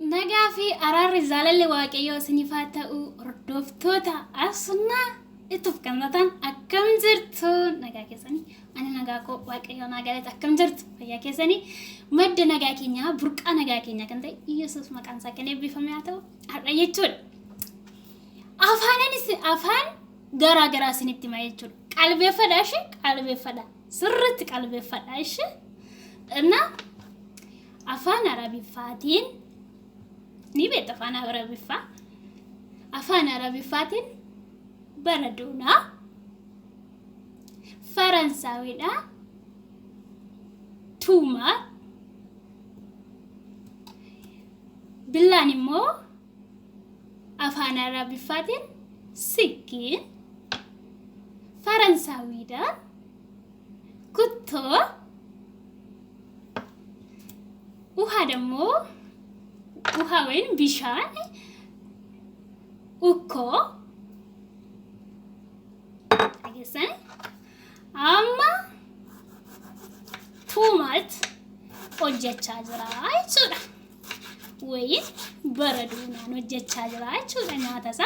nagaafi araarri zaalallee waaqayyoo isiniif haa ta'u hordoftoota asnaa ituf kannatan akkam jirtu nagaa keessanii ani nagaa koo waaqayyoo nagaa akkam jirtu fayyaa keessanii madda nagaa keenya burqa nagaa keenya kan ta'e Yesuus maqaan isaa kan eebbifame haa ta'u har'a jechuudha afaan garaa isinitti himaa jechuudha qalbeeffadha sirriitti qalbeeffadha ishi እና afaan arabiffaatiin ni beekta afaan arabiffaatiin baradha faransaawidha tuuma billaan immoo afaan arabiffaatiin sikkiin faransaawidha kuttoo uha ደግሞ ውሃ ወይን ቢሻን እኮ አይገሰን አማ ቱማት ኦጀቻ ጅራ አይቹዳ ወይ በረዱና ኦጀቻ ጅራ አይቹዳ ናታሳ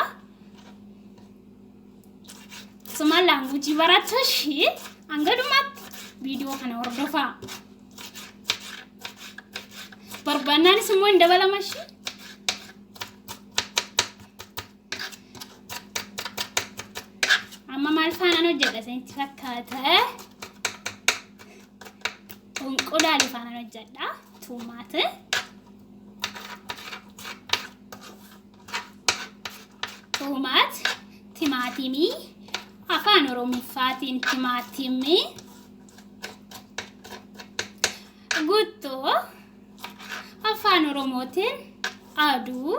ስማላንጉጂ በራተሽ አንገዱማት ቪዲዮ ከነ ወርዶፋ Barbaanaan semua indah bala masih. Amma malfaan anu jaga senti fakkaata. Qodaa lifaan anu jaga tumaate. Tumaat timaatimii afaan Oromiffaatiin timaatimii guttoo afaan Oromootiin aduu